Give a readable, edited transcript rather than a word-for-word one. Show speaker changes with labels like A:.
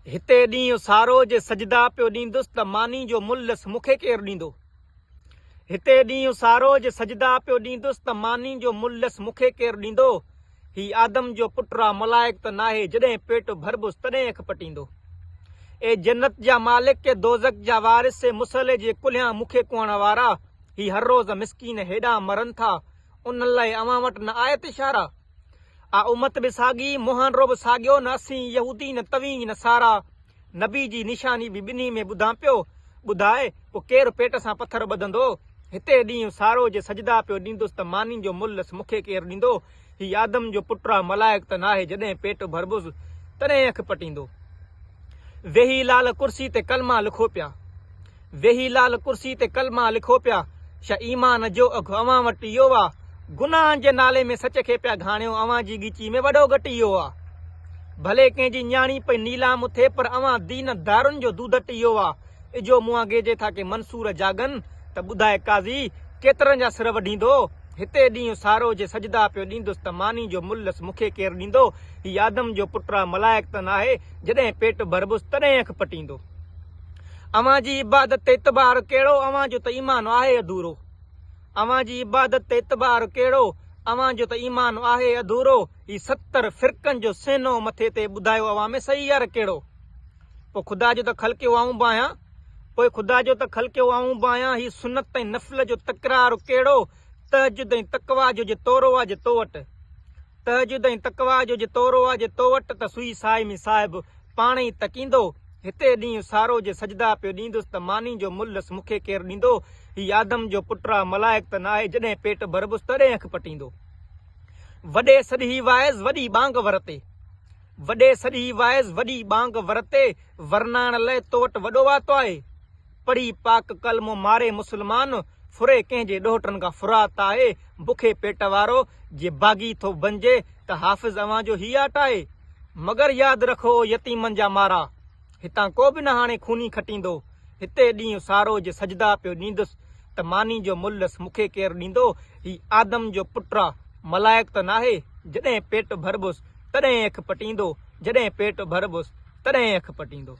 A: हिते ॾींहुं सारो जे सजदा पियो ॾींदुसि त मानी जो मुल्लस मूंखे केरु ॾींदो। हिते ॾींहुं सारो जे सजदा पियो ॾींदुसि त मानी जो मुल्लस मूंखे केरु ॾींदो। ही आदम जो पुटु आहे मलाइक त नाहे, जॾहिं पेट भरबुसि तॾहिं अखि पटींदो। ए जन्नत जा मालिक के दोज़ख जा वारिस से मुसले जे कुल्हियां मूंखे कुहण वारा। ही हर रोज़ मिसकीन हेॾां मरनि था, उन लाइ अवां वटि न आयत इशारा। आ उमत बि साॻी मुहानरो बि साॻियो, न असीं यहूदी न तव्हीं न सारा। नबी जी निशानी बि ॿिन्ही में ॿुधां पियो, ॿुधाए पोइ केरु पेट सां पथर ॿधंदो। हिते ॾींहुं सारो जे सजदा पियो ॾींदुसि त मानी जो मुल्लस मूंखे केरु ॾींदो। ही आदम जो पुटु आहे मलाइक त नाहे, जॾहिं पेट भरबुसि तॾहिं अखि पटींदो। वेही लाल कुर्सी ते कलमा लिखो पिया, वेही लाल कुर्सी ते कलमा लिखो पिया। छा ईमान जो अघु अवां वटि इहो आहे, गुनाह जे नाले में सच खे पिया घाणियो, अवां जी ॻीची में वॾो घटि इहो आहे। भले कंहिंजी न्याणी पई नीलाम थिए, पर अवां दीन दारुनि जो दूधट इहो आहे। इजो मुंहं गेजे था के मंसूर जागन, त ॿुधाए काज़ी केतिरनि जा सिर वढींदो। हिते ॾींहुं सारो जे सजदा पियो ॾींदुसि त मानी जो मुल्लस मूंखे केरु ॾींदो। ही आदम जो पुटु आहे मलाइक त नाहे, जॾहिं पेट भरबुसि तॾहिं अखि पटींदो। अवां जी इबादत ते इतबार कहिड़ो, अवां जो त ईमान आहे अधूरो। अवां जी इबादत ते इतबार कहिड़ो, अवां जो त ईमान आहे अधूरो। ही 70 फिरकनि जो सेनो मथे ते, ॿुधायो अवां में सही यार कहिड़ो। पोइ ख़ुदा जो त ख़लकियो आऊं बाहियां, पोइ ख़ुदा जो त ख़लकियो आऊं बाहियां। ही सुनत ऐं नफ़िल जो तकरार कहिड़ो, तहजुद ऐं तकवा जो जे तोरो आहे जे तो वटि। तहजुद ऐं तकवा जो जे तोरो आहे जे तो वटि, त सुई साइमी साहिब पाण ई तकींदो। हिते ॾींहुं सारो जे सजदा पियो ॾींदुसि त मानी जो मुल्लस मूंखे केरु ॾींदो। ही आदम जो पुटु आहे मलाइक त नाहे, जॾहिं पेट भरबुसि तॾहिं अखि पटींदो। वॾे सॼी वाइज़ वॾी बांग वरते, वॾे सॼी वाइज़ वॾी बांग वरते, वरनाइण लाइ तो वटि वॾो वातो आहे। पढ़ी पाक कलमो मारे मुस्लमान, फुरे कंहिंजे ॾोहटनि खां फुरात आहे। बुखे पेट वारो जे बागी थो बणिजे, त हाफ़िज़ अवां जो ही आट आहे। मगर यादि रखो यतीमनि जा मारा, हितां को बि न हाणे खूनी खटींदो। हिते ॾींहुं सारो जे सजदा पियो ॾींदुसि त मानी जो मुल्लस मूंखे केरु ॾींदो। ही आदम जो पुटु आहे मलाइक त नाहे, जॾहिं पेट भरबुसि तॾहिं अखि पटींदो। जॾहिं पेट भरबुसि तॾहिं अखि पटींदो।